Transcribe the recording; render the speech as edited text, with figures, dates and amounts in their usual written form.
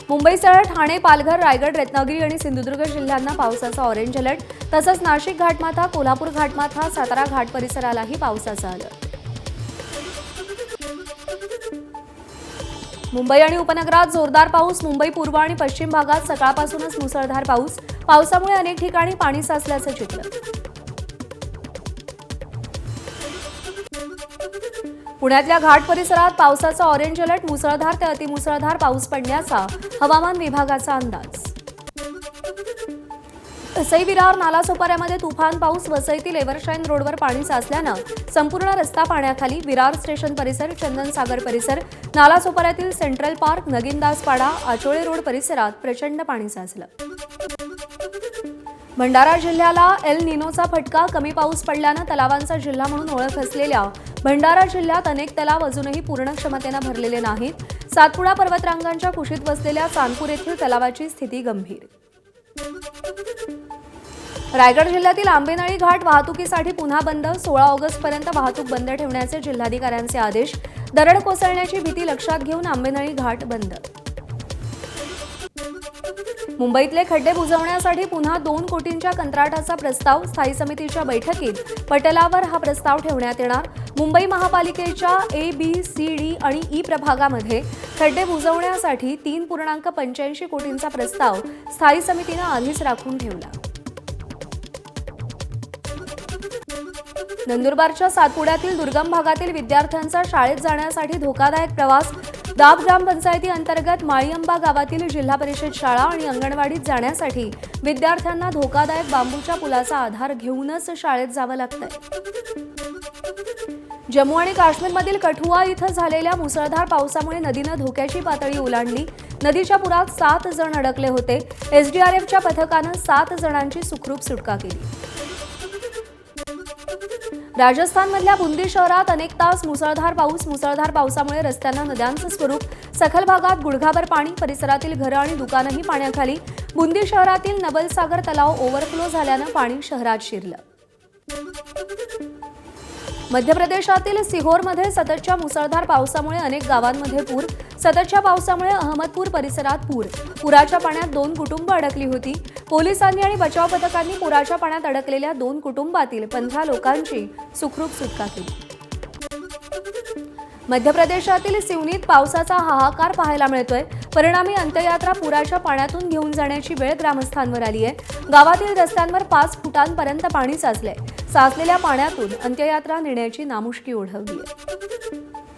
मुंबईसह ठाणे, पालघर, रायगड, रत्नागिरी आणि सिंधुदुर्ग जिल्ह्यांना पावसाचा ऑरेंज अलर्ट, तसंच नाशिक घाटमाथा, कोल्हापूर घाटमाथा, सातारा घाट परिसरालाही पावसाचा अलर्ट। मुंबई आणि उपनगरात जोरदार पाऊस। मुंबई पूर्व आणि पश्चिम भागात सकाळपासूनच मुसळधार पाऊस। पावसामुळे अनेक ठिकाणी पाणी साचल्याचं चित्र। पुण्यातल्या घाट परिसरात पावसाचा ऑरेंज अलर्ट, मुसळधार ते अतिमुसळधार पाऊस पडण्याचा हवामान विभागाचा अंदाज। वसई विरार नालासोपाऱ्यामध्ये तुफान पाऊस। वसईतील एव्हरशाईन रोडवर पाणी साचल्यानं संपूर्ण रस्ता पाण्याखाली। विरार स्टेशन परिसर, चंदनसागर परिसर, नालासोपाऱ्यातील सेंट्रल पार्क, नगीनदासपाडा, आचोळे रोड परिसरात प्रचंड पाणी साचलं। भंडारा जिल्ह्याला एल निनोचा फटका। कमी पाऊस पडल्यानं तलावांचा जिल्हा म्हणून ओळख असलेल्या भंडारा जिल्ह्यात अनेक तलाव अजूनही पूर्ण क्षमतेनं भरलेले नाहीत। सातपुडा पर्वतरांगांच्या कुशीत वसलेल्या चांदपूर येथील तलावाची स्थिती गंभीर। रायगड जिल्ह्यातील आंबेनळी घाट वाहतुकीसाठी पुन्हा बंद। 16 ऑगस्टपर्यंत वाहतूक बंद ठेवण्याचे जिल्हाधिकाऱ्यांचे आदेश। दरड कोसळण्याची भीती लक्षात घेऊन आंबेनळी घाट बंद। मुंबईतले खड्डे बुजवण्यासाठी पुन्हा 2 कोटींच्या कंत्राटाचा प्रस्ताव। स्थायी समितीच्या बैठकीत पटलावर हा प्रस्ताव ठेवण्यात येणार। मुंबई महापालिकेच्या ए, बी, सी, डी आणि ई प्रभागामध्ये खड्डे बुजवण्यासाठी 3.85 कोटींचा प्रस्ताव स्थायी समितीनं आधीच राखून ठेवला। नंदुरबारच्या सातपुड्यातील दुर्गम भागातील विद्यार्थ्यांचा शाळेत जाण्यासाठी धोकादायक प्रवास। दाब ग्रामपंचायती अंतर्गत माळीअंबा गावातील जिल्हा परिषद शाळा आणि अंगणवाडीत जाण्यासाठी विद्यार्थ्यांना धोकादायक बांबूच्या पुलाचा आधार घेऊनच शाळेत जावं लागतंय। जम्मू आणि काश्मीरमधील कठुआ इथं झालेल्या मुसळधार पावसामुळे नदीनं धोक्याची पातळी ओलांडली। नदीच्या पुरात 7 जण अडकले होते। एसडीआरएफच्या पथकानं 7 जणांची सुखरूप सुटका केली। राजस्थानमधल्या बुंदी शहरात अनेक तास मुसळधार पाऊस। मुसळधार पावसामुळे रस्त्यांना नद्यांचं स्वरूप। सखल भागात गुडघाभर पाणी। परिसरातील घरं आणि दुकानंही पाण्याखाली। बुंदी शहरातील नबलसागर तलाव ओव्हरफ्लो झाल्यानं पाणी शहरात शिरलं। मध्य प्रदेशातील सिहोरमध्ये सततच्या मुसळधार पावसामुळे अनेक गावांमध्ये पूर। सततच्या पावसामुळे अहमदपूर परिसरात पूर। पुराच्या पाण्यात 2 कुटुंब अडकली होती। पोलिसांनी आणि बचाव पथकांनी पुराच्या पाण्यात अडकलेल्या 2 कुटुंबातील 15 लोकांची सुखरूप सुटका केली। मध्य प्रदेशातील सिवनीत पावसाचा हाहाकार पाहायला मिळतोय। परिणामी अंत्ययात्रा पुराच्या पाण्यातून घेऊन जाण्याची वेळ ग्रामस्थांवर आली आहे। गावातील रस्त्यांवर 5 फुटांपर्यंत पाणी साचलंय। साचलेल्या पाण्यातून अंत्ययात्रा नेण्याची नामुष्की ओढवली आहे।